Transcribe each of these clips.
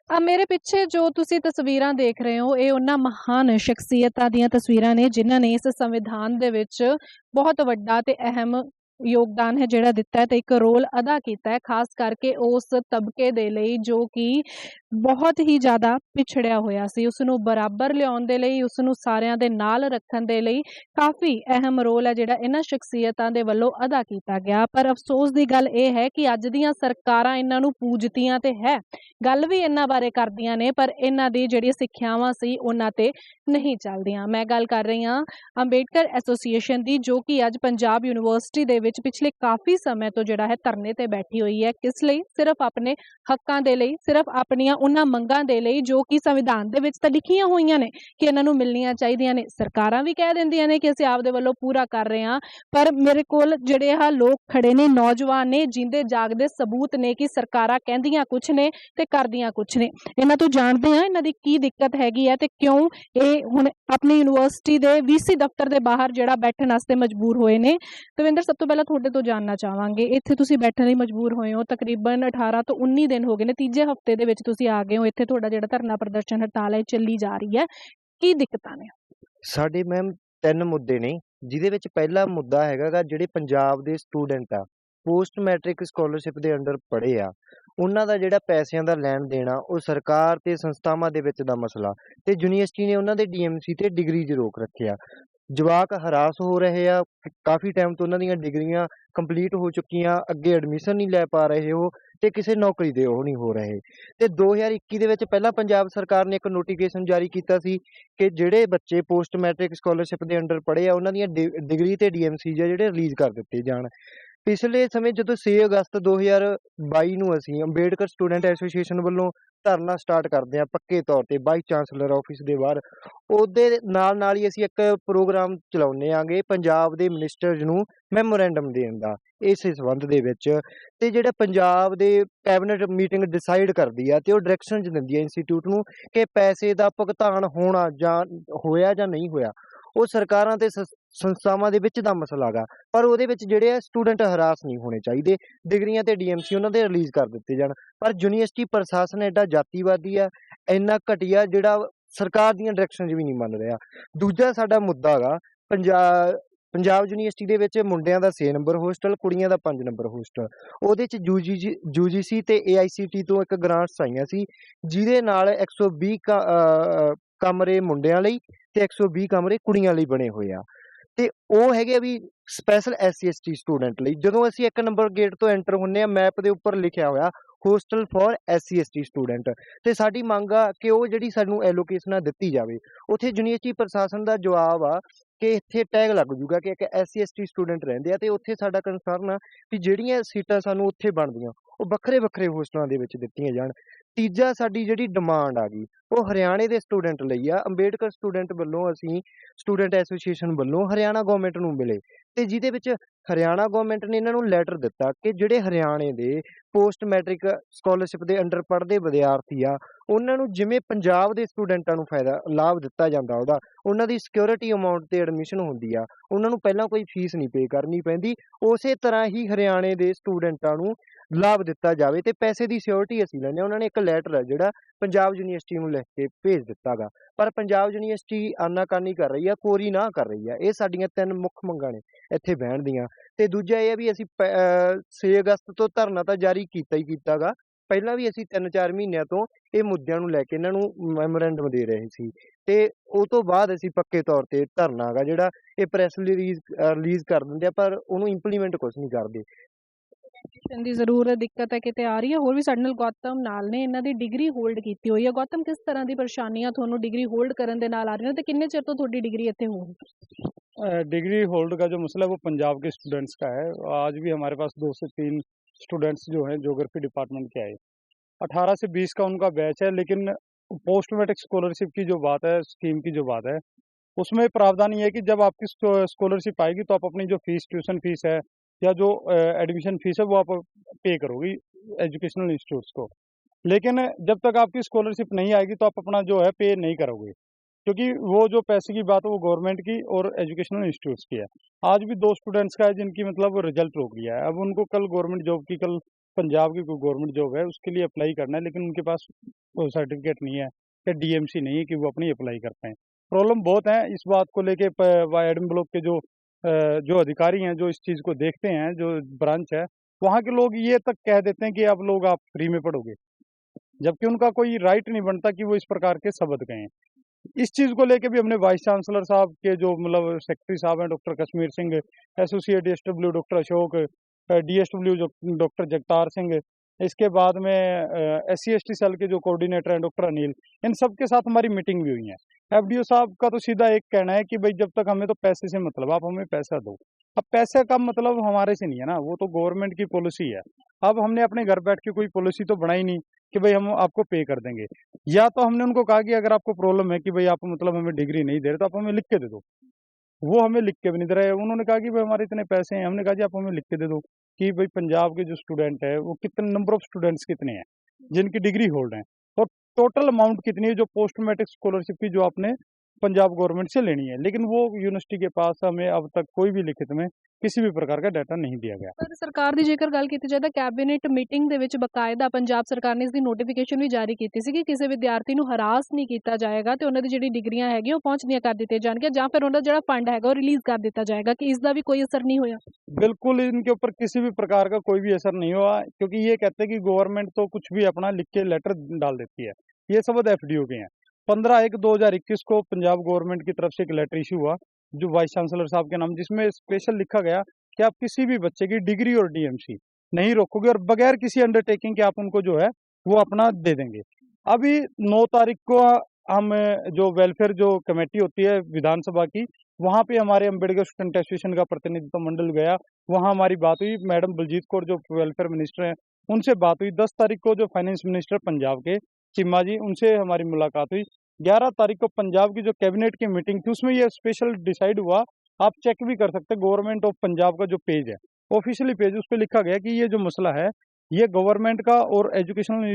ਮੇਰੇ ਪਿੱਛੇ ਜੋ ਤੁਸੀਂ ਤਸਵੀਰਾਂ ਦੇਖ ਰਹੇ ਹੋ, ਇਹ ਉਹਨਾਂ ਮਹਾਨ ਸ਼ਖਸੀਅਤਾਂ ਦੀਆਂ ਤਸਵੀਰਾਂ ਨੇ, ਜਿਨ੍ਹਾਂ ਨੇ ਇਸ ਸੰਵਿਧਾਨ ਦੇ ਵਿੱਚ ਬਹੁਤ ਵੱਡਾ ਤੇ ਅਹਿਮ ਯੋਗਦਾਨ ਹੈ ਜਿਹੜਾ ਦਿੱਤਾ ਹੈ ਤੇ ਇੱਕ ਰੋਲ ਅਦਾ ਕੀਤਾ ਹੈ, ਖਾਸ ਕਰਕੇ ਉਸ ਤਬਕੇ ਦੇ ਲਈ ਜੋ ਕਿ ਬਹੁਤ ਹੀ ਜ਼ਿਆਦਾ ਪਿਛੜਿਆ ਹੋਇਆ ਸੀ। ਉਸ ਨੂੰ ਬਰਾਬਰ ਲਿਆਉਣ ਦੇ ਲਈ, ਉਸ ਨੂੰ ਸਾਰਿਆਂ ਦੇ ਨਾਲ ਰੱਖਣ ਦੇ ਲਈ ਕਾਫੀ ਅਹਿਮ ਰੋਲ ਹੈ ਜਿਹੜਾ ਇਹਨਾਂ ਸ਼ਖਸੀਅਤਾਂ ਦੇ ਵੱਲੋਂ ਅਦਾ ਕੀਤਾ ਗਿਆ। ਪਰ ਅਫਸੋਸ ਦੀ ਗੱਲ ਇਹ ਹੈ ਕਿ ਅੱਜ ਦੀਆਂ ਸਰਕਾਰਾਂ ਇਹਨਾਂ ਨੂੰ ਪੂਜਦੀਆਂ ਤੇ ਹੈ, ਗੱਲ ਵੀ ਇਹਨਾਂ ਬਾਰੇ ਕਰਦੀਆਂ ਨੇ, ਪਰ ਇਹਨਾਂ ਦੀ ਜਿਹੜੀ ਸਿੱਖਿਆਵਾਂ ਸੀ ਉਹਨਾਂ ਤੇ ਨਹੀਂ ਚੱਲਦੀਆਂ। ਮੈਂ ਗੱਲ ਕਰ ਰਹੀ ਹਾਂ ਅੰਬੇਡਕਰ ਐਸੋਸੀਏਸ਼ਨ ਦੀ, ਜੋ ਕਿ ਅੱਜ ਪੰਜਾਬ ਯੂਨੀਵਰਸਿਟੀ ਦੇ ਵਿੱਚ ਪਿਛਲੇ ਕਾਫੀ ਸਮੇਂ ਤੋਂ ਜਿਹੜਾ ਹੈ ਧਰਨੇ ਤੇ ਬੈਠੀ ਹੋਈ ਹੈ। ਕਿਸ ਲਈ? ਸਿਰਫ ਆਪਣੇ ਹੱਕਾਂ ਦੇ ਲਈ, ਸਿਰਫ ਆਪਣੀਆਂ ਉਹਨਾਂ ਮੰਗਾਂ ਦੇ ਲਈ ਜੋ ਕਿ ਸੰਵਿਧਾਨ ਦੇ ਵਿੱਚ ਤਾਂ ਲਿਖੀਆਂ ਹੋਈਆਂ ਨੇ ਕਿ ਇਹਨਾਂ ਨੂੰ ਮਿਲਣੀਆਂ ਚਾਹੀਦੀਆਂ ਨੇ। ਸਰਕਾਰਾਂ ਵੀ ਕਹਿ ਦਿੰਦੀਆਂ ਨੇ ਕਿ ਅਸੀਂ ਆਪਦੇ ਵੱਲੋਂ ਪੂਰਾ ਕਰ ਰਹੇ ਹਾਂ, ਪਰ ਮੇਰੇ ਕੋਲ ਜਿਹੜੇ ਆਹ ਲੋਕ ਖੜੇ ਨੇ, ਨੌਜਵਾਨ ਨੇ, ਜਿੰਦੇ ਜਾਗਦੇ ਸਬੂਤ ਨੇ ਕਿ ਸਰਕਾਰਾਂ ਕਹਿੰਦੀਆਂ ਕੁਛ ਨੇ ਤੇ ਕਰਦੀਆਂ ਕੁਛ ਨੇ। ਇਹਨਾਂ ਤੋਂ ਜਾਣਦੇ ਹਾਂ ਇਹਨਾਂ ਦੀ ਕੀ ਦਿੱਕਤ ਹੈਗੀ ਹੈ ਤੇ ਕਿਉਂ ਇਹ ਹੁਣ ਆਪਣੀ ਯੂਨੀਵਰਸਿਟੀ ਦੇ ਵੀਸੀ ਦਫ਼ਤਰ ਦੇ ਬਾਹਰ ਜਿਹੜਾ ਬੈਠਣ ਵਾਸਤੇ ਮਜਬੂਰ ਹੋਏ ਨੇ। ਦਵਿੰਦਰ, ਸਭ ਤੋਂ ਪਹਿਲਾਂ ਤੁਹਾਡੇ ਤੋਂ ਜਾਣਨਾ ਚਾਹਾਂਗੇ, ਇੱਥੇ ਤੁਸੀਂ ਬੈਠਣ ਲਈ ਮਜਬੂਰ ਹੋਏ ਹੋ, ਤਕਰੀਬਨ 18 ਤੋਂ 19 ਦਿਨ ਹੋ ਗਏ ਨੇ, ਤੀਜੇ ਹਫ਼ਤੇ ਦੇ ਵਿੱਚ ਤੁਸੀਂ ਆ ਗਏ ਹੋ ਇੱਥੇ, ਤੁਹਾਡਾ ਜਿਹੜਾ ਧਰਨਾ ਪ੍ਰਦਰਸ਼ਨ ਹੜਤਾਲ ਹੈ ਚੱਲੀ ਜਾ ਰਹੀ ਹੈ, ਕੀ ਦਿੱਕਤਾਂ ਨੇ? ਸਾਡੇ ਮੈਮ 3 ਮੁੱਦੇ ਨੇ, ਜਿਹਦੇ ਵਿੱਚ ਪਹਿਲਾ ਮੁੱਦਾ ਹੈਗਾ ਗਾ ਜਿਹੜੇ ਪੰਜਾਬ ਦੇ ਸਟੂਡੈਂਟ ਆ, ਪੋਸਟ ਮੈਟ੍ਰਿਕ ਸਕਾਲਰਸ਼ਿਪ ਦੇ ਅੰਡਰ ਪੜ੍ਹੇ ਆ, ਉਹਨਾਂ ਦਾ ਜਿਹੜਾ ਪੈਸਿਆਂ ਦਾ ਲੈਣ ਦੇਣਾ ਉਹ ਸਰਕਾਰ ਤੇ ਸੰਸਥਾਵਾਂ ਦੇ ਵਿੱਚ ਦਾ ਮਸਲਾ, ਤੇ ਯੂਨੀਵਰਸਿਟੀ ਨੇ ਉਹਨਾਂ ਦੇ ਡੀਐਮਸੀ ਤੇ ਡਿਗਰੀ 'ਚ ਰੋਕ ਰੱਖਿਆ। ਜਵਾਕ ਹਰਾਸ ਹੋ ਰਹੇ ਆ, ਕਾਫੀ ਟਾਈਮ ਤੋਂ ਉਹਨਾਂ ਦੀਆਂ ਡਿਗਰੀਆਂ ਕੰਪਲੀਟ ਹੋ ਚੁੱਕੀਆਂ, ਅੱਗੇ ਐਡਮਿਸ਼ਨ ਨਹੀਂ ਲੈ ਪਾ ਰਹੇ ਉਹ, ਤੇ ਕਿਸੇ ਨੌਕਰੀ ਦੇ ਉਹ ਨਹੀਂ ਹੋ ਰਹੇ। ਤੇ 2021 ਦੇ ਵਿੱਚ ਪਹਿਲਾਂ ਪੰਜਾਬ ਸਰਕਾਰ ਨੇ ਇੱਕ ਨੋਟੀਫਿਕੇਸ਼ਨ ਜਾਰੀ ਕੀਤਾ ਸੀ ਕਿ ਜਿਹੜੇ ਬੱਚੇ ਪੋਸਟ ਮੈਟ੍ਰਿਕ ਸਕਾਲਰਸ਼ਿਪ ਦੇ ਅੰਡਰ ਪੜ੍ਹੇ ਆ ਉਹਨਾਂ ਦੀਆਂ ਡਿਗਰੀ ਤੇ ਡੀਐਮਸੀ ਜਿਹੜੇ ਰਿਲੀਜ਼ ਕਰ ਦਿੱਤੇ ਜਾਣ। ਪਿਛਲੇ ਸਮੇਂ ਜਦੋਂ 6 ਅਗਸਤ 2022 ਨੂੰ ਅਸੀਂ ਅੰਬੇਡਕਰ ਸਟੂਡੈਂਟ ਐਸੋਸੀਏਸ਼ਨ ਵੱਲੋਂ ਧਰਨਾ ਸਟਾਰਟ ਕਰਦੇ ਹਾਂ ਪੱਕੇ ਤੌਰ ਤੇ ਵਾਈਸ ਚਾਂਸਲਰ ਆਫਿਸ ਦੇ ਬਾਹਰ, ਉਹਦੇ ਨਾਲ ਹੀ ਅਸੀਂ ਇੱਕ ਪ੍ਰੋਗਰਾਮ ਚਲਾਉਂਦੇ ਆਂਗੇ ਪੰਜਾਬ ਦੇ ਮਿਨਿਸਟਰਸ ਨੂੰ ਮੈਮੋਰੈਂਡਮ ਦੇਣ ਦਾ ਇਸੇ ਸੰਬੰਧ ਦੇ ਵਿੱਚ। ਤੇ ਜਿਹੜਾ ਪੰਜਾਬ ਦੇ ਕੈਬਨਿਟ ਮੀਟਿੰਗ ਡਿਸਾਈਡ ਕਰਦੀ ਆ ਤੇ ਉਹ ਡਾਇਰੈਕਸ਼ਨਸ ਦਿੰਦੀ ਆ ਇੰਸਟੀਚਿਊਟ ਨੂੰ ਕਿ ਪੈਸੇ ਦਾ ਭੁਗਤਾਨ ਹੋਣਾ ਜਾਂ ਹੋਇਆ ਜਾਂ ਨਹੀਂ ਹੋਇਆ, ਉਹ ਸਰਕਾਰਾਂ ਤੇ ਸੰਸਥਾਵਾਂ ਦੇ ਵਿੱਚ ਦਾ ਮਸਲਾ ਗਾ। ਪਰ ਉਹਦੇ ਵਿੱਚ ਜਿਹੜੇ ਆ ਸਟੂਡੈਂਟ ਹਰਾਸ ਨਹੀਂ ਹੋਣੇ ਚਾਹੀਦੇ, ਡਿਗਰੀਆਂ ਤੇ ਡੀਐਮਸੀ ਉਹਨਾਂ ਦੇ ਰਿਲੀਜ਼ ਕਰ ਦਿੱਤੇ ਜਾਣ। ਪਰ ਯੂਨੀਵਰਸਿਟੀ ਪ੍ਰਸ਼ਾਸਨ ਐਡਾ ਜਾਤੀਵਾਦੀ ਆ, ਇੰਨਾ ਘਟੀਆ, ਜਿਹੜਾ ਸਰਕਾਰ ਦੀਆਂ ਡਾਇਰੈਕਸ਼ਨਸ ਵੀ ਨਹੀਂ ਮੰਨ ਰਿਹਾ। ਦੂਜਾ ਸਾਡਾ ਮੁੱਦਾ ਗਾ ਪੰਜਾਬ ਯੂਨੀਵਰਸਿਟੀ ਦੇ ਵਿੱਚ ਮੁੰਡਿਆਂ ਦਾ 6 ਨੰਬਰ ਹੋਸਟਲ, ਕੁੜੀਆਂ ਦਾ 5 ਨੰਬਰ ਹੋਸਟਲ। ਉਹਦੇ 'ਚ ਯੂਜੀਸੀ ਤੇ AICT ਤੋਂ ਇੱਕ ਗ੍ਰਾਂਟਸ ਆਈਆਂ ਸੀ, ਜਿਹਦੇ ਨਾਲ 120 ਕਮਰੇ ਮੁੰਡਿਆਂ ਲਈ ਤੇ 120 ਕਮਰੇ ਕੁੜੀਆਂ ਲਈ ਬਣੇ ਹੋਏ ਆ। ਤੇ ਉਹ ਹੈਗੇ ਵੀ ਸਪੈਸ਼ਲ SC ST ਸਟੂਡੈਂਟ ਲਈ। ਜਦੋਂ ਅਸੀਂ 1 ਨੰਬਰ ਗੇਟ ਤੋਂ ਐਂਟਰ ਹੁੰਦੇ ਆ, ਮੈਪ ਦੇ ਉੱਪਰ ਲਿਖਿਆ ਹੋਇਆ hostel for SC ST student. ਤੇ ਸਾਡੀ ਮੰਗ ਆ ਕਿ ਉਹ ਜਿਹੜੀ ਸਾਨੂੰ ਐਲੋਕੇਸ਼ਨਾਂ ਦਿੱਤੀ ਜਾਵੇ। ਉੱਥੇ ਯੂਨੀਵਰਸਿਟੀ ਪ੍ਰਸ਼ਾਸਨ ਦਾ ਜਵਾਬ ਆ ਕਿ ਇੱਥੇ ਟੈਗ ਲੱਗ ਜੂਗਾ ਕਿ ਇੱਕ SC ST ਸਟੂਡੈਂਟ ਰਹਿੰਦੇ ਆ, ਤੇ ਉੱਥੇ ਸਾਡਾ ਕੰਸਰਨ ਆ ਵੀ ਜਿਹੜੀਆਂ ਸੀਟਾਂ ਸਾਨੂੰ ਉੱਥੇ ਬਣਦੀਆਂ ਉਹ ਵੱਖਰੇ ਵੱਖਰੇ ਹੋਸਟਲਾਂ ਦੇ ਵਿੱਚ ਦਿੱਤੀਆਂ ਜਾਣ। ਤੀਜਾ ਸਾਡੀ ਜਿਹੜੀ ਡਿਮਾਂਡ ਆ ਗਈ ਉਹ ਹਰਿਆਣੇ ਦੇ ਸਟੂਡੈਂਟ ਲਈ ਆ। ਅੰਬੇਡਕਰ ਸਟੂਡੈਂਟ ਵੱਲੋਂ ਅਸੀਂ ਸਟੂਡੈਂਟ ਐਸੋਸੀਏਸ਼ਨ ਵੱਲੋਂ ਹਰਿਆਣਾ ਗੌਰਮੈਂਟ ਨੂੰ ਮਿਲੇ, ਤੇ ਜਿਹਦੇ ਵਿੱਚ ਹਰਿਆਣਾ ਗੌਰਮੈਂਟ ਨੇ ਇਹਨਾਂ ਨੂੰ ਲੈਟਰ ਦਿੱਤਾ ਕਿ ਜਿਹੜੇ ਹਰਿਆਣੇ ਦੇ ਪੋਸਟ ਮੈਟ੍ਰਿਕ ਸਕਾਲਰਸ਼ਿਪ ਦੇ ਅੰਡਰ ਪੜ੍ਹਦੇ ਵਿਦਿਆਰਥੀ ਆ, ਉਹਨਾਂ ਨੂੰ ਜਿਵੇਂ ਪੰਜਾਬ ਦੇ ਸਟੂਡੈਂਟਾਂ ਨੂੰ ਲਾਭ ਦਿੱਤਾ ਜਾਂਦਾ, ਉਹਦਾ ਉਹਨਾਂ ਦੀ ਸਿਕਿਉਰਿਟੀ ਅਮਾਊਂਟ ਤੇ ਐਡਮਿਸ਼ਨ ਹੁੰਦੀ ਆ, ਉਹਨਾਂ ਨੂੰ ਪਹਿਲਾਂ ਕੋਈ ਫੀਸ ਨਹੀਂ ਪੇ ਕਰਨੀ ਪੈਂਦੀ, ਉਸੇ ਤਰ੍ਹਾਂ ਹੀ ਹਰਿਆਣੇ ਦੇ ਸਟੂਡੈਂਟਾਂ ਨੂੰ ਲਾਭ ਦਿੱਤਾ ਜਾਵੇ ਤੇ ਪੈਸੇ ਦੀ ਸਿਕਿਉਰਿਟੀ ਅਸੀਂ ਲੈਂਦੇ ਹਾਂ। ਉਹਨਾਂ ਨੇ ਇੱਕ ਲੈਟਰ ਹੈ ਜਿਹੜਾ ਪੰਜਾਬ ਯੂਨੀਵਰਸਿਟੀ ਨੂੰ ਲਿਖ ਕੇ ਭੇਜ ਦਿੱਤਾ ਗਾ, ਪਰ ਪੰਜਾਬ ਯੂਨੀਵਰਸਿਟੀ ਆਨਾਕਾਨੀ ਕਰ ਰਹੀ ਆ, ਕੋਰੀ ਨਾ ਕਰ ਰਹੀ ਆ। ਇਹ ਸਾਡੀਆਂ 3 ਮੁੱਖ ਮੰਗਾਂ ਨੇ ਇੱਥੇ ਬਹਿਣ ਦੀਆਂ। ਤੇ ਦੂਜਾ ਇਹ ਆ ਵੀ ਅਸੀਂ 6 ਅਗਸਤ ਤੋਂ ਧਰਨਾ ਤਾਂ ਜਾਰੀ ਕੀਤਾ ਹੀ ਕੀਤਾ ਗਾ, ਪਹਿਲਾਂ ਵੀ ਅਸੀਂ 3-4 ਮਹੀਨਿਆਂ ਤੋਂ ਇਹ ਮੁੱਦਿਆਂ ਨੂੰ ਲੈ ਕੇ ਇਹਨਾਂ ਨੂੰ ਮੈਮੋਰੈਂਡਮ ਦੇ ਰਹੇ ਸੀ, ਤੇ ਉਹ ਤੋਂ ਬਾਅਦ ਅਸੀਂ ਪੱਕੇ ਤੌਰ ਤੇ ਧਰਨਾ ਗਾ ਜਿਹੜਾ ਇਹ ਪ੍ਰੈਸ ਰਿਲੀਜ਼ ਕਰ ਦਿੰਦੇ ਆ, ਪਰ ਉਹਨੂੰ ਇੰਪਲੀਮੈਂਟ ਕੁਛ ਨਹੀਂ ਕਰਦੇ। ਦੀ ਜ਼ਰੂਰ ਦਿੱਕਤ ਹੈ ਕਿਤੇ ਆ ਰਹੀ ਹੈ। ਹੋਰ ਵੀ ਸਾਡੇ ਨਾਲ ਗੌਤਮ ਨਾਲ ਨੇ, ਇਹਨਾਂ ਦੀ ਡਿਗਰੀ ਹੋਲਡ ਕੀਤੀ ਹੋਈ ਹੈ। ਗੌਤਮ, ਕਿਸ ਤਰ੍ਹਾਂ ਦੀ ਪਰੇਸ਼ਾਨੀਆਂ ਤੁਹਾਨੂੰ ਡਿਗਰੀ ਹੋਲਡ ਕਰਨ ਦੇ ਨਾਲ ਆ ਰਹੀਆਂ ਨੇ, ਤੇ ਕਿੰਨੇ ਚਿਰ ਤੋਂ ਤੁਹਾਡੀ डिग्री ਇੱਥੇ हो? डिग्री होल्ड का जो मसला है वो पंजाब के स्टूडेंट्स का है। आज भी हमारे पास 2 से 3 स्टूडेंट्स जो हैं ज्योग्राफी डिपार्टमेंट के आए, 18 से 20 का उनका बैच है। लेकिन पोस्ट मैट्रिक स्कॉलरशिप की जो बात है, स्कीम की जो बात है, उसमें प्रावधान ये है कि जब आपकी स्कॉलरशिप आएगी तो आप अपनी जो फीस, ट्यूशन फीस है या जो एडमिशन फीस है वो आप पे करोगी एजुकेशनल इंस्टीट्यूट्स को। लेकिन जब तक आपकी स्कॉलरशिप नहीं आएगी तो आप अपना जो है पे नहीं करोगे, क्योंकि वो जो पैसे की बात है वो गवर्नमेंट की और एजुकेशनल इंस्टीट्यूट्स की है। आज भी 2 स्टूडेंट्स का है जिनकी मतलब रिजल्ट रोक लिया है। अब उनको कल गवर्नमेंट जॉब की कल पंजाब की कोई गवर्नमेंट जॉब है उसके लिए अप्लाई करना है, लेकिन उनके पास वो सर्टिफिकेट नहीं है या डीएमसी नहीं है कि वो अपनी अप्लाई कर पाएँ। प्रॉब्लम बहुत है इस बात को लेके एडम ब्लॉक के जो अधिकारी हैं, जो इस चीज़ को देखते हैं, जो ब्रांच है, वहाँ के लोग ये तक कह देते हैं कि आप फ्री में पढ़ोगे, जबकि उनका कोई राइट नहीं बनता कि वो इस प्रकार के शब्द कहें। इस चीज़ को लेके भी हमने वाइस चांसलर साहब के जो मतलब सेक्रेटरी साहब हैं doctor Kashmir Singh, associate DSW doctor Ashok, DSW जो डॉक्टर जगतार सिंह, इसके बाद में एससी एसटी सेल के जो कोऑर्डिनेटर हैं डॉक्टर अनिल, इन सब के साथ हमारी मीटिंग भी हुई है। एफडीओ साहब का तो सीधा एक कहना है कि भाई जब तक हमें तो पैसे से मतलब, आप हमें पैसा दो। अब पैसे का मतलब हमारे से नहीं है ना, वो तो गवर्नमेंट की पॉलिसी है। अब हमने अपने घर बैठ के कोई पॉलिसी तो बनाई नहीं कि भाई हम आपको पे कर देंगे, या तो हमने उनको कहा कि अगर आपको प्रॉब्लम है कि भाई आप मतलब हमें डिग्री नहीं दे रहे तो आप हमें लिख के दे दो। वो हमें लिख के भी नहीं दे रहे। उन्होंने कहा कि भाई हमारे इतने पैसे हैं, हमने कहा जी आप हमें लिख के दे दो कि भाई पंजाब के जो स्टूडेंट है वो कितने नंबर ऑफ स्टूडेंट्स कितने हैं जिनकी डिग्री होल्ड है, और टोटल अमाउंट कितनी है जो पोस्ट मैट्रिक स्कॉलरशिप की जो आपने पंजाब गवर्नमेंट से लेनी है। लेकिन वो यूनिवर्सिटी के पास हमें अब तक कोई भी लिखित में किसी भी प्रकार का डाटा नहीं दिया गया। ਪਰ ਸਰਕਾਰ ਦੀ ਜੇਕਰ ਗੱਲ ਕੀਤੀ ਜਾਏ ਤਾਂ ਕੈਬਨਿਟ ਮੀਟਿੰਗ ਦੇ ਵਿੱਚ ਬਕਾਇਦਾ ਪੰਜਾਬ ਸਰਕਾਰ ਨੇ ਇਸ ਦੀ ਨੋਟੀਫਿਕੇਸ਼ਨ ਵੀ ਜਾਰੀ ਕੀਤੀ ਸੀ ਕਿ ਕਿਸੇ ਵਿਦਿਆਰਥੀ ਨੂੰ ਹਰਾਸ ਨਹੀਂ ਕੀਤਾ ਜਾਏਗਾ ਤੇ ਉਹਨਾਂ ਦੀ ਜਿਹੜੀ ਡਿਗਰੀਆਂ ਹੈਗੀਆਂ ਉਹ ਪਹੁੰਚਦੀਆਂ ਕਰ ਦਿੱਤੀਆਂ ਜਾਣਗੀਆਂ, ਜਾਂ ਫਿਰ ਉਹਨਾਂ ਦਾ ਜਿਹੜਾ ਫੰਡ ਹੈਗਾ ਉਹ ਰਿਲੀਜ਼ ਕਰ ਦਿੱਤਾ ਜਾਏਗਾ, कि इसका भी कोई असर नहीं होया? बिल्कुल इनके ऊपर किसी भी प्रकार का कोई भी असर नहीं हुआ, क्योंकि ये कहते हैं कि गवर्नमेंट तो कुछ भी अपना लिख के लेटर डाल देती है। ये शब्द एफडीओ के हैं। 15/1/2021 को पंजाब गवर्नमेंट की तरफ से एक लेटर इशू हुआ जो वाइस चांसलर साहब के नाम, जिसमें स्पेशल लिखा गया कि आप किसी भी बच्चे की डिग्री और डीएमसी नहीं रोकोगे और बगैर किसी अंडरटेकिंग के आप उनको जो है वो अपना दे देंगे। अभी 9 तारीख को हम जो वेलफेयर जो कमेटी होती है विधानसभा की, वहाँ पे हमारे अम्बेडकर स्टूडेंट एसोसिएशन का प्रतिनिधित्व मंडल गया। वहाँ हमारी बात हुई, मैडम बलजीत कौर जो वेलफेयर मिनिस्टर हैं उनसे बात हुई। 10 तारीख को जो फाइनेंस मिनिस्टर पंजाब के चिम्मा जी, उनसे हमारी मुलाकात हुई। 11 तारीख को पंजाब की जो कैबिनेट की मीटिंग थी उसमें ये स्पेशल डिसाइड हुआ, आप चेक भी कर सकते हैं गवर्नमेंट ऑफ पंजाब का जो पेज है, ऑफिशियली पेज, उस पर लिखा गया कि ये जो मसला है ये गवर्नमेंट का और एजुकेशनल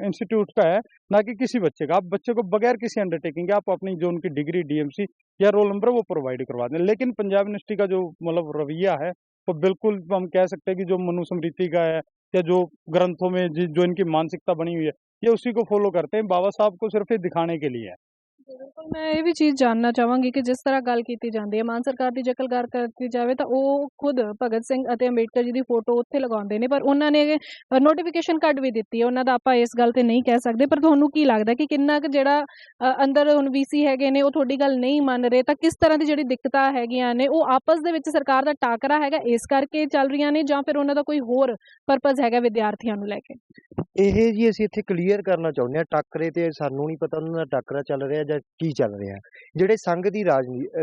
इंस्टीट्यूट का है, ना कि किसी बच्चे का। आप बच्चे को बगैर किसी अंडरटेकिंग के आप अपनी जो उनकी डिग्री डीएमसी या रोल नंबर वो प्रोवाइड करवा दें। लेकिन पंजाब यूनिवर्सिटी का जो मतलब रवैया है वो बिल्कुल हम कह सकते हैं कि जो मनुस्मृति का है या जो ग्रंथों में जो इनकी मानसिकता बनी हुई है ये उसी को फॉलो करते हैं। बाबा साहब को सिर्फ ये दिखाने के लिए है। ਬਿਲਕੁਲ, ਮੈਂ ਇਹ ਵੀ ਚੀਜ਼ ਜਾਣਨਾ ਚਾਹਾਂਗੀ ਕਿ ਜਿਸ ਤਰ੍ਹਾਂ ਗੱਲ ਕੀਤੀ ਜਾਂਦੀ ਹੈ ਮਾਨ ਸਰਕਾਰ ਦੀ ਜੇਕਰ ਗੱਲ ਕੀਤੀ ਜਾਵੇ ਤਾਂ ਉਹ ਖੁਦ ਭਗਤ ਸਿੰਘ ਅਤੇ ਅੰਬੇਡਕਰ ਜੀ ਦੀ ਫੋਟੋ ਉੱਥੇ ਲਗਾਉਂਦੇ ਨੇ, ਪਰ ਉਹਨਾਂ ਨੇ ਨੋਟੀਫਿਕੇਸ਼ਨ ਕੱਢ ਵੀ ਦਿੱਤੀ ਹੈ। ਉਹਨਾਂ ਦਾ ਆਪਾਂ ਇਸ ਗੱਲ ਤੇ ਨਹੀਂ ਕਹਿ ਸਕਦੇ, ਪਰ ਤੁਹਾਨੂੰ ਕੀ ਲੱਗਦਾ ਕਿ ਕਿੰਨਾ ਕੁ ਜਿਹੜਾ ਅੰਦਰ ਹੁਣ ਵੀਸੀ ਹੈਗੇ ਨੇ ਉਹ ਤੁਹਾਡੀ ਗੱਲ ਨਹੀਂ ਮੰਨ ਰਹੇ, ਤਾਂ ਕਿਸ ਤਰ੍ਹਾਂ ਦੀ ਜਿਹੜੀ ਦਿੱਕਤਾਂ ਹੈਗੀਆਂ ਨੇ ਉਹ ਆਪਸ ਦੇ ਵਿੱਚ ਸਰਕਾਰ ਦਾ ਟਾਕਰਾ ਹੈਗਾ ਇਸ ਕਰਕੇ ਚੱਲ ਰਹੀਆਂ ਨੇ, ਜਾਂ ਫਿਰ ਉਹਨਾਂ ਦਾ ਕੋਈ ਹੋਰ ਪਰਪਸ ਹੈਗਾ ਵਿਦਿਆਰਥੀਆਂ ਨੂੰ ਲੈ ਕੇ? ਇਹ ਜੀ ਅਸੀਂ ਇੱਥੇ ਕਲੀਅਰ ਕਰਨਾ ਚਾਹੁੰਦੇ ਹਾਂ, ਟਾਕਰੇ ਤੇ ਸਾਨੂੰ ਨਹੀਂ ਪਤਾ ਉਹਨਾਂ ਦਾ ਟਾਕਰਾ ਚੱਲ ਰਿਹਾ ਜਾਂ ਕੀ ਚੱਲ ਰਿਹਾ। ਜਿਹੜੇ ਸੰਘ ਦੀ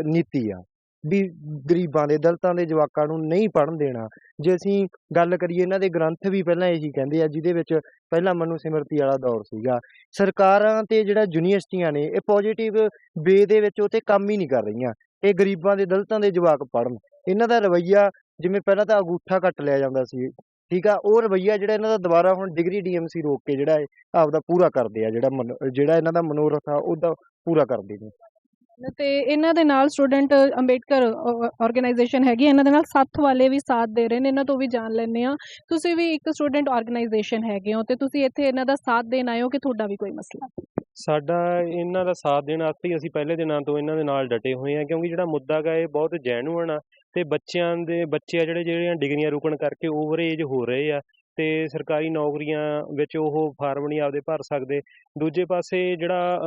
ਨੀਤੀ ਆ ਵੀ ਗਰੀਬਾਂ ਦੇ ਦਲਿਤਾਂ ਦੇ ਜਵਾਕਾਂ ਨੂੰ ਨਹੀਂ ਪੜ੍ਹਨ ਦੇਣਾ। ਜੇ ਅਸੀਂ ਗੱਲ ਕਰੀਏ ਇਹਨਾਂ ਦੇ ਗ੍ਰੰਥ ਵੀ ਪਹਿਲਾਂ ਇਹੀ ਕਹਿੰਦੇ ਆ, ਜਿਹਦੇ ਵਿੱਚ ਪਹਿਲਾਂ ਮਨੁਸਿਮਰਤੀ ਵਾਲਾ ਦੌਰ ਸੀਗਾ। ਸਰਕਾਰਾਂ ਤੇ ਜਿਹੜਾ ਯੂਨੀਵਰਸਿਟੀਆਂ ਨੇ ਇਹ ਪੋਜ਼ੀਟਿਵ ਵੇ ਦੇ ਵਿੱਚ ਉਹ ਤੇ ਕੰਮ ਹੀ ਨਹੀਂ ਕਰ ਰਹੀਆਂ। ਇਹ ਗਰੀਬਾਂ ਦੇ ਦਲਿਤਾਂ ਦੇ ਜਵਾਕ ਪੜ੍ਹਨ, ਇਹਨਾਂ ਦਾ ਰਵੱਈਆ ਜਿਵੇਂ ਪਹਿਲਾਂ ਤਾਂ ਅੰਗੂਠਾ ਕੱਟ ਲਿਆ ਜਾਂਦਾ ਸੀ, ਠੀਕ ਆ, ਉਹ ਰਵੱਈਆ ਜਿਹੜਾ ਇਹਨਾਂ ਦਾ ਦੁਬਾਰਾ ਹੁਣ ਡਿਗਰੀ ਡੀਐਮਸੀ ਰੋਕ ਕੇ ਜਿਹੜਾ ਆਪਦਾ ਪੂਰਾ ਕਰਦੇ ਆ, ਜਿਹੜਾ ਇਹਨਾਂ ਦਾ ਮਨੋਰਥ ਆ ਉਹਦਾ ਪੂਰਾ ਕਰਦੇ ਨੇ। ਤੇ ਇਹਨਾਂ ਦੇ ਨਾਲ ਸਟੂਡੈਂਟ ਅੰਬੇਡਕਰ ਆਰਗੇਨਾਈਜੇਸ਼ਨ ਹੈਗੀ, ਇਹਨਾਂ ਦੇ ਨਾਲ ਸਾਥ ਵਾਲੇ ਵੀ ਸਾਥ ਦੇ ਰਹੇ ਨੇ, ਇਹਨਾਂ ਤੋਂ ਵੀ ਜਾਣ ਲੈਂਦੇ ਹਾਂ। ਤੁਸੀਂ ਵੀ ਇੱਕ ਸਟੂਡੈਂਟ ਆਰਗੇਨਾਈਜੇਸ਼ਨ ਹੈਗੇ ਹੋ ਤੇ ਤੁਸੀਂ ਇੱਥੇ ਇਹਨਾਂ ਦਾ ਸਾਥ ਦੇਣ ਆਏ ਹੋ ਕਿ ਤੁਹਾਡਾ ਵੀ ਕੋਈ ਮਸਲਾ? ਸਾਡਾ ਇਹਨਾਂ ਦਾ ਸਾਥ ਦੇਣ ਵਾਸਤੇ ਅਸੀਂ ਪਹਿਲੇ ਦਿਨਾਂ ਤੋਂ ਇਹਨਾਂ ਦੇ ਨਾਲ ਡਟੇ ਹੋਏ ਹਾਂ, ਕਿਉਂਕਿ ਜਿਹੜਾ ਮੁੱਦਾ ਗਾ ਇਹ ਬਹੁਤ ਜੈਨੂਅਨ ਆ ਤੇ ਬੱਚੇ ਆ ਜਿਹੜੀਆਂ ਡਿਗਰੀਆਂ ਰੁਕਣ ਕਰਕੇ ਓਵਰ ਏਜ ਹੋ ਰਹੇ ਆ ਤੇ ਸਰਕਾਰੀ ਨੌਕਰੀਆਂ ਵਿੱਚ ਉਹ ਫਾਰਮ ਨਹੀਂ ਆਪਦੇ ਭਰ ਸਕਦੇ। ਦੂਜੇ ਪਾਸੇ ਜਿਹੜਾ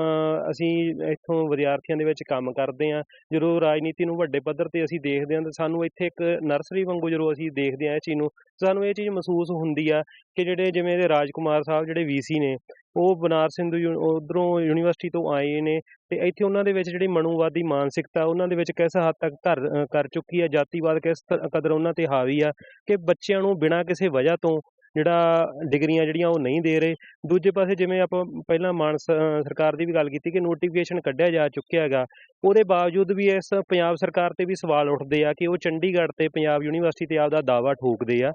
ਅਸੀਂ ਇੱਥੋਂ ਵਿਦਿਆਰਥੀਆਂ ਦੇ ਵਿੱਚ ਕੰਮ ਕਰਦੇ ਹਾਂ, ਜਦੋਂ ਰਾਜਨੀਤੀ ਨੂੰ ਵੱਡੇ ਪੱਧਰ 'ਤੇ ਅਸੀਂ ਦੇਖਦੇ ਹਾਂ ਤਾਂ ਸਾਨੂੰ ਇੱਥੇ ਇੱਕ ਨਰਸਰੀ ਵਾਂਗੂ ਜਦੋਂ ਅਸੀਂ ਦੇਖਦੇ ਹਾਂ ਇਹ ਚੀਜ਼ ਨੂੰ, ਸਾਨੂੰ ਇਹ ਚੀਜ਼ ਮਹਿਸੂਸ ਹੁੰਦੀ ਆ ਕਿ ਜਿਹੜੇ ਜਿਵੇਂ ਇਹਦੇ ਰਾਜਕੁਮਾਰ ਸਾਹਿਬ ਜਿਹੜੇ ਵੀਸੀ ਨੇ ਉਹ ਬਨਾਰਸ ਹਿੰਦੂ ਉੱਧਰੋਂ ਯੂਨੀਵਰਸਿਟੀ ਤੋਂ ਆਏ ਨੇ ਤੇ ਇੱਥੇ ਉਹਨਾਂ ਦੇ ਵਿੱਚ ਜਿਹੜੀ ਮਨੂਵਾਦੀ ਮਾਨਸਿਕਤਾ ਉਹਨਾਂ ਦੇ ਵਿੱਚ ਕਿਸ ਹੱਦ ਤੱਕ ਘਰ ਕਰ ਚੁੱਕੀ ਆ, ਜਾਤੀਵਾਦ ਕਿਸ ਕਦਰ ਉਹਨਾਂ 'ਤੇ ਹਾਵੀ ਆ ਕਿ ਬੱਚਿਆਂ ਨੂੰ ਬਿਨਾਂ ਕਿਸੇ ਵਜ੍ਹਾ ਤੋਂ ਜਿਹੜਾ ਡਿਗਰੀਆਂ ਜਿਹੜੀਆਂ ਉਹ ਨਹੀਂ ਦੇ ਰਹੇ। ਦੂਜੇ ਪਾਸੇ ਜਿਵੇਂ ਆਪਾਂ ਪਹਿਲਾਂ ਮਾਨ ਸਰਕਾਰ ਦੀ ਵੀ ਗੱਲ ਕੀਤੀ ਕਿ ਨੋਟੀਫਿਕੇਸ਼ਨ ਕੱਢਿਆ ਜਾ ਚੁੱਕਿਆ ਹੈਗਾ, ਉਹਦੇ ਬਾਵਜੂਦ ਵੀ ਇਸ ਪੰਜਾਬ ਸਰਕਾਰ 'ਤੇ ਵੀ ਸਵਾਲ ਉੱਠਦੇ ਆ ਕਿ ਉਹ ਚੰਡੀਗੜ੍ਹ ਤੇ ਪੰਜਾਬ ਯੂਨੀਵਰਸਿਟੀ 'ਤੇ ਆਪਦਾ ਦਾਅਵਾ ਠੋਕਦੇ ਆ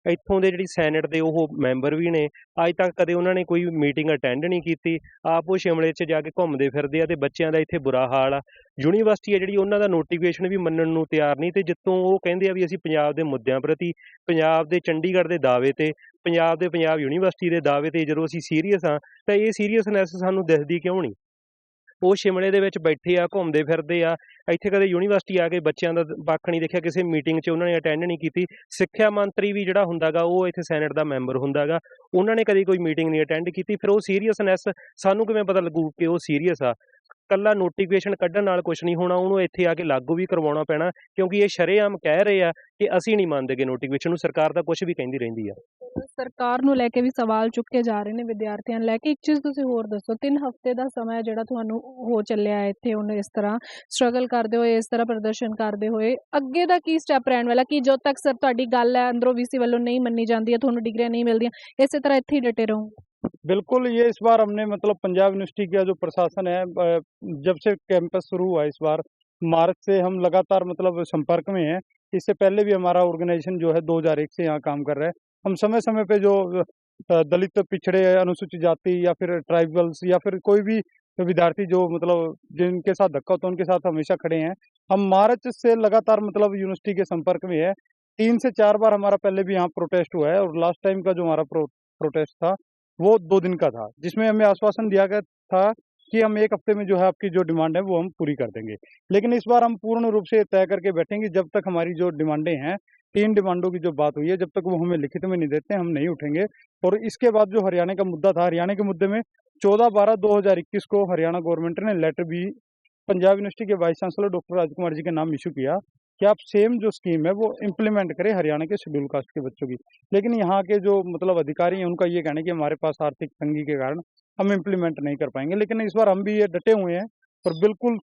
ਇੱਥੋਂ ਦੇ ਜਿਹੜੀ ਸੈਨੇਟ ਦੇ ਉਹ ਮੈਂਬਰ ਵੀ ਨੇ, ਅੱਜ ਤੱਕ ਕਦੇ ਉਹਨਾਂ ਨੇ ਕੋਈ ਮੀਟਿੰਗ ਅਟੈਂਡ ਨਹੀਂ ਕੀਤੀ। ਆਪ ਉਹ ਸ਼ਿਮਲੇ 'ਚ ਜਾ ਕੇ ਘੁੰਮਦੇ ਫਿਰਦੇ ਆ ਤੇ ਬੱਚਿਆਂ ਦਾ ਇੱਥੇ ਬੁਰਾ ਹਾਲ ਆ। ਯੂਨੀਵਰਸਿਟੀ ਆ ਜਿਹੜੀ ਉਹਨਾਂ ਦਾ ਨੋਟੀਫਿਕੇਸ਼ਨ ਵੀ ਮੰਨਣ ਨੂੰ ਤਿਆਰ ਨਹੀਂ, ਤੇ ਜਿੱਥੋਂ ਉਹ ਕਹਿੰਦੇ ਆ ਵੀ ਅਸੀਂ ਪੰਜਾਬ ਦੇ ਮੁੱਦਿਆਂ ਪ੍ਰਤੀ, ਪੰਜਾਬ ਦੇ ਚੰਡੀਗੜ੍ਹ ਦੇ ਦਾਅਵੇ ਤੇ, ਪੰਜਾਬ ਯੂਨੀਵਰਸਿਟੀ ਦੇ ਦਾਅਵੇ ਤੇ ਜਦੋਂ ਅਸੀਂ ਸੀਰੀਅਸ ਆ ਤਾਂ ਇਹ ਸੀਰੀਅਸਨੈਸ ਸਾਨੂੰ ਦਿਖਦੀ ਕਿਉਂ ਨਹੀਂ? ਉਹ ਸ਼ਿਮਲੇ ਦੇ ਵਿੱਚ ਬੈਠੇ ਆ, ਘੁੰਮਦੇ ਫਿਰਦੇ ਆ, ਇੱਥੇ ਕਦੇ ਯੂਨੀਵਰਸਿਟੀ ਆ ਕੇ ਬੱਚਿਆਂ ਦਾ ਪੱਖ ਨਹੀਂ ਦੇਖਿਆ, ਕਿਸੇ ਮੀਟਿੰਗ 'ਚ ਉਹਨਾਂ ਨੇ ਅਟੈਂਡ ਨਹੀਂ ਕੀਤੀ। ਸਿੱਖਿਆ ਮੰਤਰੀ ਵੀ ਜਿਹੜਾ ਹੁੰਦਾ ਗਾ ਉਹ ਇੱਥੇ ਸੈਨੇਟ ਦਾ ਮੈਂਬਰ ਹੁੰਦਾ ਗਾ, ਉਹਨਾਂ ਨੇ ਕਦੇ ਕੋਈ ਮੀਟਿੰਗ ਨਹੀਂ ਅਟੈਂਡ ਕੀਤੀ। ਫਿਰ ਉਹ ਸੀਰੀਅਸਨੈਸ ਸਾਨੂੰ ਕਿਵੇਂ ਪਤਾ ਲੱਗੂ ਕਿ ਉਹ ਸੀਰੀਅਸ ਆ? ਕੱਲਾ ਨੋਟੀਫਿਕੇਸ਼ਨ ਕੱਢਣ ਨਾਲ ਕੁਛ ਨਹੀਂ ਹੋਣਾ, ਉਹਨੂੰ ਇੱਥੇ ਆ ਕੇ ਲਾਗੂ ਵੀ ਕਰਵਾਉਣਾ ਪੈਣਾ, ਕਿਉਂਕਿ ਇਹ ਸ਼ਰੇਆਮ ਕਹਿ ਰਹੇ ਆ ਕਿ ਅਸੀਂ ਨਹੀਂ ਮੰਨਦੇ ਗੇ ਨੋਟੀਫਿਕੇਸ਼ਨ ਨੂੰ। ਸਰਕਾਰ ਤਾਂ ਕੁਛ ਵੀ ਕਹਿੰਦੀ ਰਹਿੰਦੀ ਆ। ਸਰਕਾਰ ਨੂੰ ਲੈ ਕੇ ਵੀ ਸਵਾਲ ਚੁੱਕੇ ਜਾ ਰਹੇ ਨੇ ਵਿਦਿਆਰਥੀਆਂ ਨੂੰ ਲੈ ਕੇ। ਇੱਕ ਚੀਜ਼ ਤੁਸੀਂ ਹੋਰ ਦੱਸੋ, 3 ਹਫ਼ਤੇ ਦਾ ਸਮਾਂ ਜਿਹੜਾ ਤੁਹਾਨੂੰ ਹੋ ਚੱਲਿਆ ਹੈ ਇੱਥੇ, ਹੁਣ ਇਸ ਤਰ੍ਹਾਂ ਸਟਰਗਲ ਕਰਦੇ ਹੋਏ, ਇਸ ਤਰ੍ਹਾਂ ਪ੍ਰਦਰਸ਼ਨ ਕਰਦੇ ਹੋਏ, ਅੱਗੇ ਦਾ ਕੀ ਸਟੈਪ ਰਹਿਣ ਵਾਲਾ? ਕਿ ਜਦੋਂ ਤੱਕ ਸਰ ਤੁਹਾਡੀ ਗੱਲ ਹੈ ਅੰਦਰੋਂ VC ਵੱਲੋਂ ਨਹੀਂ ਮੰਨੀ ਜਾਂਦੀ ਹੈ, ਤੁਹਾਨੂੰ ਡਿਗਰੀਆਂ ਨਹੀਂ ਮਿਲਦੀਆਂ, ਇਸੇ ਤਰ੍ਹਾਂ ਇੱਥੇ ही डटे रहूँगे? बिल्कुल, ये इस बार हमने मतलब पंजाब यूनिवर्सिटी का जो प्रशासन है, जब से कैंपस शुरू हुआ इस बार मार्च से हम लगातार मतलब संपर्क में हैं। इससे पहले भी हमारा ऑर्गेनाइजेशन जो है 2001 से यहाँ काम कर रहा है। हम समय समय पे जो दलित, पिछड़े, अनुसूचित जाति या फिर ट्राइबल्स या फिर कोई भी विद्यार्थी जो मतलब जिनके साथ धक्का होता है उनके साथ हमेशा खड़े हैं। हम मार्च से लगातार मतलब यूनिवर्सिटी के संपर्क में है। 3 से 4 बार हमारा पहले भी यहाँ प्रोटेस्ट हुआ है, और लास्ट टाइम का जो हमारा प्रोटेस्ट था वो 2 दिन का था, जिसमें हमें आश्वासन दिया गया था कि हम 1 हफ्ते में जो है आपकी जो डिमांड है वो हम पूरी कर देंगे। लेकिन इस बार हम पूर्ण रूप से तय करके बैठेंगे, जब तक हमारी जो डिमांडें हैं, 3 डिमांडों की जो बात हुई है, जब तक वो हमें लिखित में नहीं देते हम नहीं उठेंगे। और इसके बाद जो हरियाणा का मुद्दा था, हरियाणा के मुद्दे में 14/12/2021 को हरियाणा गवर्नमेंट ने लेटर भी पंजाब यूनिवर्सिटी के vice chancellor doctor Rajkumar ji के नाम इशू किया कि आप सेम जो स्कीम है वो इम्प्लीमेंट करें हरियाणा के शेड्यूल कास्ट के बच्चों की। लेकिन यहाँ के जो मतलब अधिकारी हैं उनका ये कहना है कि हमारे पास आर्थिक तंगी के कारण हम इम्प्लीमेंट नहीं कर पाएंगे। लेकिन इस बार हम भी ये डटे हुए हैं और बिल्कुल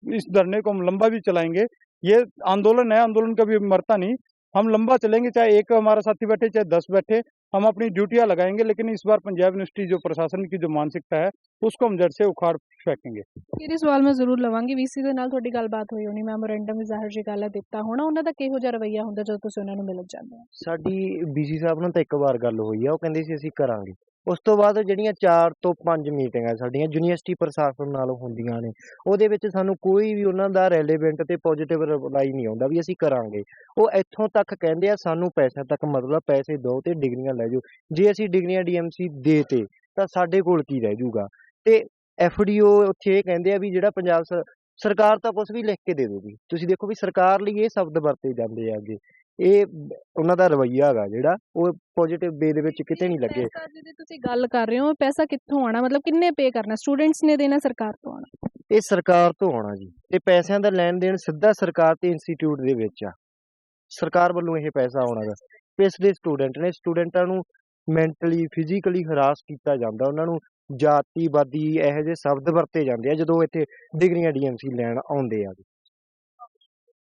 इस धरने को हम लंबा भी चलाएंगे। ये आंदोलन है, आंदोलन कभी मरता नहीं, हम लंबा चलेंगे, चाहे एक हमारा साथी बैठे चाहे 10 बैठे, हम अपनी ड्यूटियां लगाएंगे। लेकिन इस बार पंजाब यूनिवर्सिटी जो प्रशासन की जो मानसिकता है उसको हम जड़ से उखाड़ फेंकेंगे। ਇਹ ਸਵਾਲ ਮੈਂ ਜ਼ਰੂਰ ਲਵਾਂਗੀ। VC ਦੇ ਨਾਲ ਤੁਹਾਡੀ ਗੱਲਬਾਤ ਹੋਈ ਹੋਣੀ, ਮੈਮੋਰੈਂਡਮ ਵੀ ਜ਼ਾਹਿਰ ਜੀ ਗੱਲ ਹੈ ਦਿੱਤਾ ਹੋਣਾ, ਉਹਨਾਂ ਦਾ ਕਿਹੋ ਜਿਹਾ ਰਵੱਈਆ ਹੁੰਦਾ ਜਦੋਂ ਤੁਸੀਂ ਉਹਨਾਂ ਨੂੰ ਮਿਲਣ ਜਾਂਦੇ ਹੋ? ਸਾਡੀ BC ਸਾਹਿਬ ਨਾਲ ਤਾਂ ਇੱਕ ਵਾਰ ਗੱਲ ਹੋਈ ਆ, ਉਹ ਕਹਿੰਦੇ ਸੀ ਅਸੀਂ ਕਰਾਂਗੇ। ਉਸ ਤੋਂ ਬਾਅਦ ਜਿਹੜੀਆਂ 4 ਤੋਂ 5 ਮੀਟਿੰਗਾਂ ਸਾਡੀਆਂ ਯੂਨੀਵਰਸਿਟੀ ਪ੍ਰਸ਼ਾਸਨ ਨਾਲ ਹੁੰਦੀਆਂ ਨੇ, ਉਹਦੇ ਵਿੱਚ ਸਾਨੂੰ ਕੋਈ ਵੀ ਉਹਨਾਂ ਦਾ ਰੈਲੇਵੈਂਟ ਤੇ ਪੋਜ਼ਿਟਿਵ ਰਿਪਲਾਈ ਨਹੀਂ ਆਉਂਦਾ ਵੀ ਅਸੀਂ ਕਰਾਂਗੇ। ਉਹ ਇੱਥੋਂ ਤੱਕ ਕਹਿੰਦੇ ਆ ਸਾਨੂੰ ਪੈਸਿਆਂ ਤੱਕ ਮਤਲਬ ਪੈਸੇ ਦਿਓ ਤੇ ਡਿਗਰੀਆਂ ਲੈ ਜਾਓ। ਜੇ ਅਸੀਂ ਡਿਗਰੀਆਂ DMC ਦੇ ਤੇ ਤਾਂ ਸਾਡੇ ਕੋਲ ਕੀ ਰਹਿ ਜਾਊਗਾ? ਤੇ FDO ਉੱਥੇ ਇਹ ਕਹਿੰਦੇ ਆ ਵੀ ਜਿਹੜਾ ਪੰਜਾਬ ਸਰਕਾਰ ਤਾਂ ਕੁਛ ਵੀ ਲਿਖ ਕੇ ਦੇ ਦੂਗੀ। ਤੁਸੀਂ ਦੇਖੋ ਵੀ ਸਰਕਾਰ ਲਈ ਇਹ ਸ਼ਬਦ ਵਰਤੇ ਜਾਂਦੇ ਆਗੇ। ਇਹ ਉਹਨਾਂ ਦਾ ਰਵੱਈਆ ਹੈਗਾ ਜਿਹੜਾ ਉਹ ਪੋਜ਼ਿਟਿਵ ਵੇ ਦੇ ਵਿੱਚ ਕਿਤੇ ਨਹੀਂ ਲੱਗੇ। ਜਿਹਦੀ ਤੁਸੀਂ ਗੱਲ ਕਰ ਰਹੇ ਹੋ, ਪੈਸਾ ਕਿੱਥੋਂ ਆਣਾ? ਮਤਲਬ ਕਿੰਨੇ ਪੇ ਕਰਨਾ? ਸਟੂਡੈਂਟਸ ਨੇ ਦੇਣਾ, ਸਰਕਾਰ ਤੋਂ ਆਣਾ? ਇਹ ਸਰਕਾਰ ਤੋਂ ਆਉਣਾ ਜੀ, ਤੇ ਪੈਸਿਆਂ ਦਾ ਲੈਣ ਦੇਣ ਸਿੱਧਾ ਸਰਕਾਰ ਤੇ ਇੰਸਟੀਚਿਊਟ ਦੇ ਵਿੱਚ ਆ। ਸਰਕਾਰ ਵੱਲੋਂ ਇਹ ਪੈਸਾ ਆਉਣਾ ਗਾ। ਪਿਛਲੇ ਸਟੂਡੈਂਟ ਨੇ, ਸਟੂਡੈਂਟਾਂ ਨੂੰ ਮੈਂਟਲੀ ਫਿਜ਼ੀਕਲੀ ਹਰਾਸ ਕੀਤਾ ਜਾਂਦਾ, ਉਹਨਾਂ ਨੂੰ ਜਾਤੀਵਾਦੀ ਇਹੋ ਜਿਹੇ ਸ਼ਬਦ ਵਰਤੇ ਜਾਂਦੇ ਆ ਜਦੋਂ ਇੱਥੇ ਡਿਗਰੀਆਂ DMC ਲੈਣ ਆਉਂਦੇ ਆ।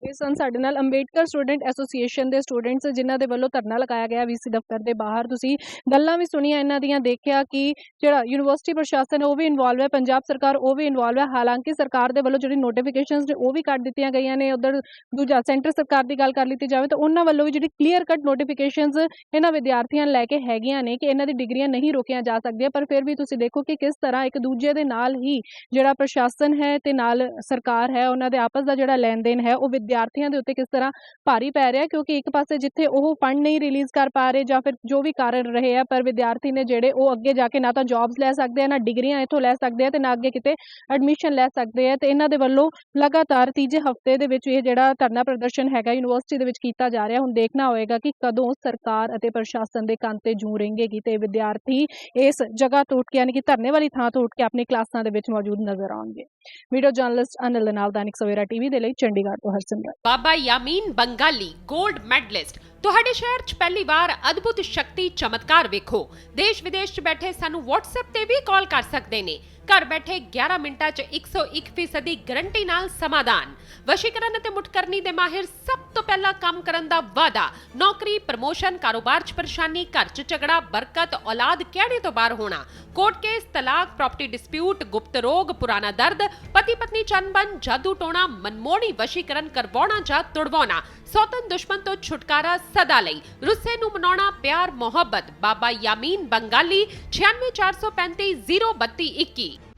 ਇਹ ਸਨ ਸਾਡੇ ਨਾਲ ਅੰਬੇਡਕਰ ਸਟੂਡੈਂਟ ਐਸੋਸੀਏਸ਼ਨ ਦੇ ਸਟੂਡੈਂਟਸ, ਜਿਨ੍ਹਾਂ ਦੇ ਵੱਲੋਂ ਧਰਨਾ ਲਗਾਇਆ ਗਿਆ VC ਦਫ਼ਤਰ ਦੇ ਬਾਹਰ। ਤੁਸੀਂ ਗੱਲਾਂ ਵੀ ਸੁਣੀਆਂ ਇਹਨਾਂ ਦੀਆਂ, ਦੇਖਿਆ ਕਿ ਜਿਹੜਾ ਯੂਨੀਵਰਸਿਟੀ ਪ੍ਰਸ਼ਾਸਨ ਹੈ ਉਹ ਵੀ ਇਨਵੋਲਵ ਹੈ, ਪੰਜਾਬ ਸਰਕਾਰ ਉਹ ਵੀ ਇਨਵੋਲਵ ਹੈ। ਹਾਲਾਂਕਿ ਸਰਕਾਰ ਦੇ ਵੱਲੋਂ ਜਿਹੜੀ ਨੋਟੀਫਿਕੇਸ਼ਨਸ ਨੇ ਉਹ ਵੀ ਕੱਢ ਦਿੱਤੀਆਂ ਗਈਆਂ ਨੇ। ਉੱਧਰ ਦੂਜਾ ਸੈਂਟਰ ਸਰਕਾਰ ਦੀ ਗੱਲ ਕਰ ਲਿੱਤੀ ਜਾਵੇ ਤਾਂ ਉਹਨਾਂ ਵੱਲੋਂ ਵੀ ਜਿਹੜੀ ਕਲੀਅਰ ਕੱਟ ਨੋਟੀਫਿਕੇਸ਼ਨਸ ਇਹਨਾਂ ਵਿਦਿਆਰਥੀਆਂ ਨੂੰ ਲੈ ਕੇ ਹੈਗੀਆਂ ਨੇ ਕਿ ਇਹਨਾਂ ਦੀ ਡਿਗਰੀਆਂ ਨਹੀਂ ਰੋਕੀਆਂ ਜਾ ਸਕਦੀਆਂ। ਪਰ ਫਿਰ ਵੀ ਤੁਸੀਂ ਦੇਖੋ ਕਿ ਕਿਸ ਤਰ੍ਹਾਂ ਇੱਕ ਦੂਜੇ ਦੇ ਨਾਲ ਹੀ ਜਿਹੜਾ ਪ੍ਰਸ਼ਾਸਨ ਹੈ ਤੇ ਨਾਲ ਸਰਕਾਰ ਹੈ, ਉਹਨਾਂ ਦੇ ਆਪਸ ਦਾ ਜਿਹੜਾ ਲੈਣ ਦੇਣ ਹੈ ਉਹ ਵਿਦਿਆਰਥੀਆਂ ਦੇ ਉੱਤੇ ਕਿਸ ਤਰ੍ਹਾਂ ਭਾਰੀ ਪੈ ਰਿਹਾ। ਕਿਉਂਕਿ ਇੱਕ ਪਾਸੇ ਜਿੱਥੇ ਉਹ ਫੰਡ ਨਹੀਂ ਰਿਲੀਜ਼ ਕਰ ਪਾ ਰਹੇ ਜਾਂ ਫਿਰ ਜੋ ਵੀ ਕਾਰਨ ਰਹੇ ਆ, ਪਰ ਵਿਦਿਆਰਥੀ ਨੇ ਜਿਹੜੇ ਉਹ ਅੱਗੇ ਜਾ ਕੇ ਨਾ ਤਾਂ ਜੌਬਸ ਲੈ ਸਕਦੇ ਆ, ਨਾ ਡਿਗਰੀਆਂ ਇੱਥੋਂ ਲੈ ਸਕਦੇ ਆ, ਤੇ ਨਾ ਅੱਗੇ ਕਿਤੇ ਐਡਮਿਸ਼ਨ ਲੈ ਸਕਦੇ ਆ। ਤੇ ਇਹਨਾਂ ਦੇ ਵੱਲੋਂ ਲਗਾਤਾਰ ਤੀਜੇ ਹਫ਼ਤੇ ਦੇ ਵਿੱਚ ਇਹ ਜਿਹੜਾ ਧਰਨਾ ਪ੍ਰਦਰਸ਼ਨ ਹੈਗਾ ਯੂਨੀਵਰਸਿਟੀ ਦੇ ਵਿੱਚ ਕੀਤਾ ਜਾ ਰਿਹਾ। ਹੁਣ ਦੇਖਣਾ ਹੋਏਗਾ ਕਿ ਕਦੋਂ ਸਰਕਾਰ ਅਤੇ ਪ੍ਰਸ਼ਾਸਨ ਦੇ ਕੰਨ ਤੇ ਜੂੰ ਰਿੰਗੇਗੀ ਤੇ ਵਿਦਿਆਰਥੀ ਇਸ ਜਗ੍ਹਾ ਤੋਂ ਉੱਠ ਕੇ, ਯਾਨੀ ਕਿ ਧਰਨੇ ਵਾਲੀ ਥਾਂ ਤੋਂ ਉੱਠ ਕੇ ਆਪਣੀ ਕਲਾਸਾਂ ਦੇ ਵਿੱਚ ਮੌਜੂਦ ਨਜ਼ਰ ਆਉਣਗੇ। ਵੀਡੀਓ ਜਰਨਲਿਸਟ ਅਨਿਲ ਦੇ ਨਾਲ दैनिक सवेरा TV ਦੇ ਲਈ ਚੰਡੀਗੜ੍ਹ ਤੋਂ ਹਰਸਿਮਰਤ। ਬਾਬਾ ਯਾਮੀਨ ਬੰਗਾਲੀ ਗੋਲਡ ਮੈਡਲਿਸਟ ਤੁਹਾਡੇ ਸ਼ਹਿਰ 'ਚ ਪਹਿਲੀ ਵਾਰ ਅਦਭੁਤ ਸ਼ਕਤੀ ਚਮਤਕਾਰ ਵੇਖੋ। ਦੇਸ਼ ਵਿਦੇਸ਼ 'ਚ ਬੈਠੇ ਸਾਨੂੰ WhatsApp ਤੇ ਵੀ ਕਾਲ ਕਰ ਸਕਦੇ ਨੇ। ਘਰ ਬੈਠੇ 11 ਮਿੰਟਾਂ 'ਚ 101% ਗਰੰਟੀ ਨਾਲ ਸਮਾਧਾਨ। ਵਸ਼ੀਕਰਨ ਅਤੇ ਮੁਟਕਰਨੀ ਦੇ ਮਾਹਿਰ ਸਭ ਤੋਂ ਪਹਿਲਾਂ ਕੰਮ ਕਰਨ ਦਾ ਵਾਅਦਾ। ਨੌਕਰੀ, ਪ੍ਰਮੋਸ਼ਨ, ਕਾਰੋਬਾਰ 'ਚ ਪਰੇਸ਼ਾਨੀ, ਘਰ 'ਚ ਝਗੜਾ, ਬਰਕਤ, ਔਲਾਦ ਕਹਿਣੇ ਤੋਂ ਬਾਹਰ ਹੋਣਾ, ਕੋਰਟ ਕੇਸ, ਤਲਾਕ, ਪ੍ਰਾਪਰਟੀ ਡਿਸਪਿਊਟ, ਗੁਪਤ ਰੋਗ, ਪੁਰਾਣਾ ਦਰਦ, ਪਤੀ ਪਤਨੀ ਚੰਬਨ, ਜਾਦੂ ਟੋਣਾ, ਮਨਮੋਹਣੀ ਵਸ਼ੀਕਰਨ ਕਰਵਾਉਣਾ ਜਾਂ ਤੁੜਵਾਉਣਾ, ਸੌਤਨ ਦੁਸ਼ਮਣ ਤੋਂ ਛੁਟਕਾਰਾ ਸਦਾ ਲਈ, ਰੁੱਸੇ ਨੂੰ ਮਨਾਉਣਾ ਪਿਆਰ ਮੁਹੱਬਤ। ਬਾਬਾ ਯਾਮੀਨ ਬੰਗਾਲੀ 9645303221।